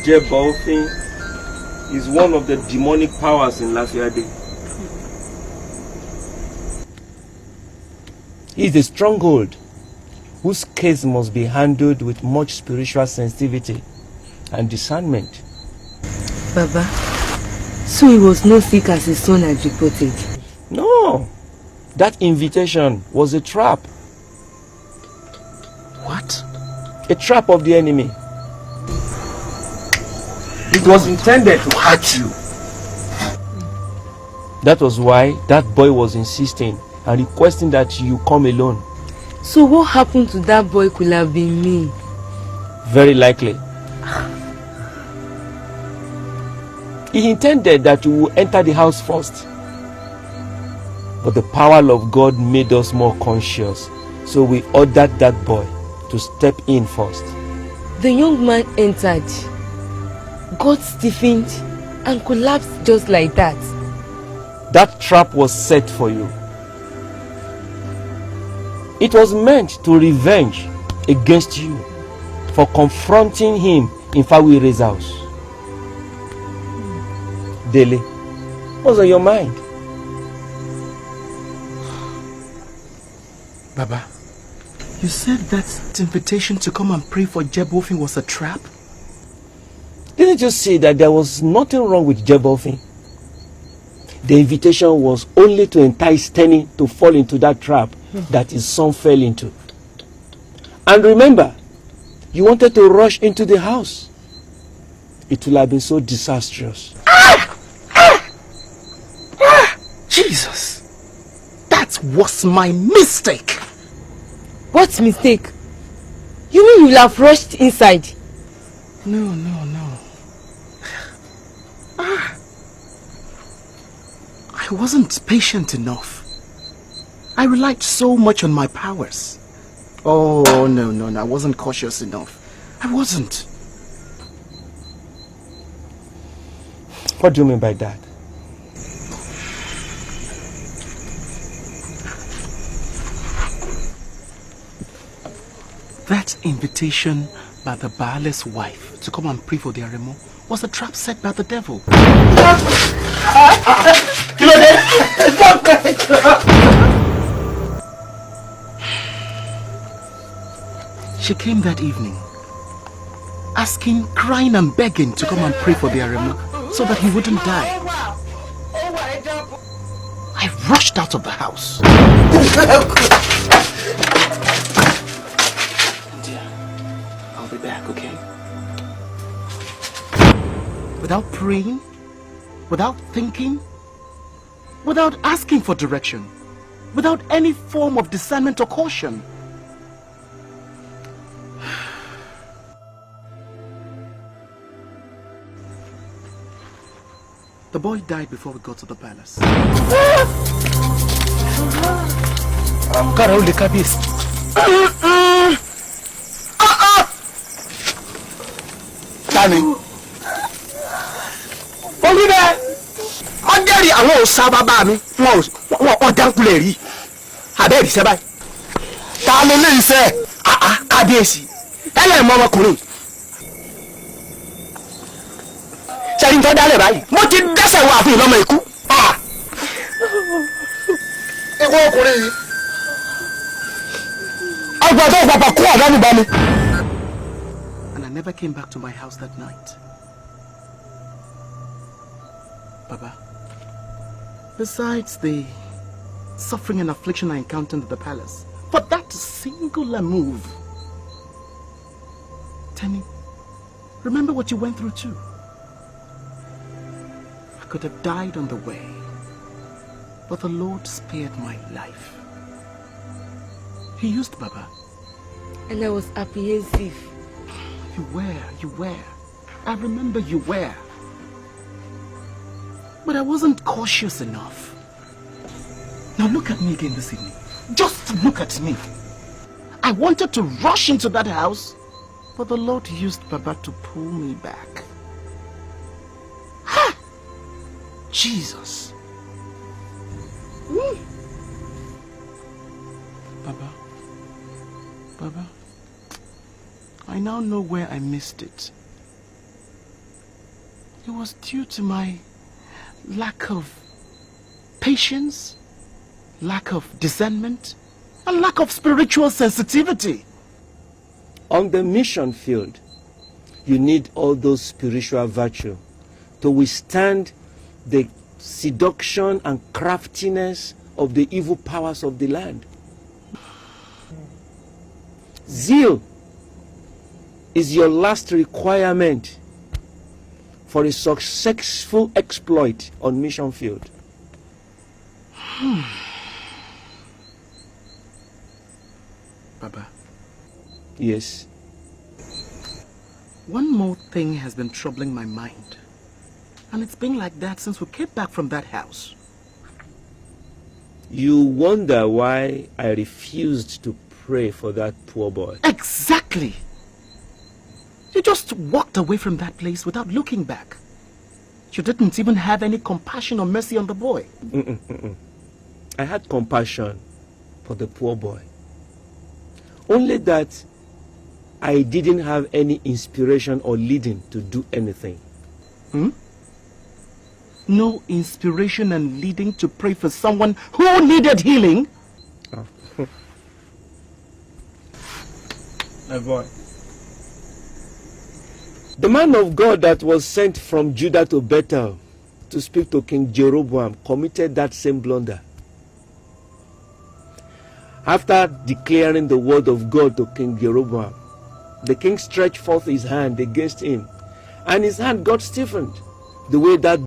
Jebolfin is one of the demonic powers in Lafiade. He is a stronghold whose case must be handled with much spiritual sensitivity and discernment. Baba, so he was not sick as his son had reported? No, that invitation was a trap. What? A trap of the enemy. It was intended to hurt you. That was why that boy was insisting and requesting that you come alone. So what happened to that boy could have been me? Very likely. He intended that you would enter the house first. But the power of God made us more conscious. So we ordered that boy to step in first. The young man entered, got stiffened, and collapsed just like that. That trap was set for you. It was meant to revenge against you for confronting him in Fawire's house. Dele, what's on your mind? Baba, you said that invitation to come and pray for Jebolfin was a trap? Didn't you say that there was nothing wrong with Jebolfin? The invitation was only to entice Tenny to fall into that trap that his son fell into. And remember, you wanted to rush into the house. It will have been so disastrous. Jesus! That was my mistake! What mistake? You mean you have rushed inside? No. I wasn't patient enough. I relied so much on my powers. Oh, no, I wasn't cautious enough. I wasn't. What do you mean by that? That invitation by the Baala's wife to come and pray for the Aremo was a trap set by the devil. She came that evening, asking, crying and begging to come and pray for the Aremo so that he wouldn't die. I rushed out of the house. I'll be back, okay? Without praying, without thinking, without asking for direction, without any form of discernment or caution. The boy died before we got to the palace. Tani. Olúbẹ̀, ó jẹ́rìí àwọn òòṣà bàbá mi, wọ́n dánkúlẹ̀ rí. Àbẹ́ẹ̀rí sẹ́ báyìí. Ta ló lé iṣẹ́? Kábíyèsí. Ẹlẹ́mọ̀ ọmọkùnrin. Ṣẹ́ni tó dálẹ̀ báyìí. Mo ti dẹ́sẹ̀ wọ àfihàn lọ́mọ ikú. Ìwọ ọkùnrin yìí. Ọgbà tó pàpà kú ọ̀dánù bá mi. And I never came back to my house that night. Baba, besides the suffering and affliction I encountered at the palace, for that singular move, Tenny, remember what you went through too. I could have died on the way, but the Lord spared my life. He used Baba. And I was apprehensive. You were. I remember you were. But I wasn't cautious enough. Now look at me again this evening. Just look at me. I wanted to rush into that house, but the Lord used Baba to pull me back. Ha! Jesus. Baba, I now know where I missed it. It was due to my lack of patience, lack of discernment, and lack of spiritual sensitivity. On the mission field, you need all those spiritual virtues to withstand the seduction and craftiness of the evil powers of the land. Zeal is your last requirement for a successful exploit on mission field. Baba. Yes. One more thing has been troubling my mind. And it's been like that since we came back from that house. You wonder why I refused to pray for that poor boy. Exactly! You just walked away from that place without looking back. You didn't even have any compassion or mercy on the boy. I had compassion for the poor boy. Only that I didn't have any inspiration or leading to do anything. No inspiration and leading to pray for someone who needed healing? Oh. My boy. The man of God that was sent from Judah to Bethel to speak to King Jeroboam committed that same blunder. After declaring the word of God to King Jeroboam, the king stretched forth his hand against him, and his hand got stiffened, the way that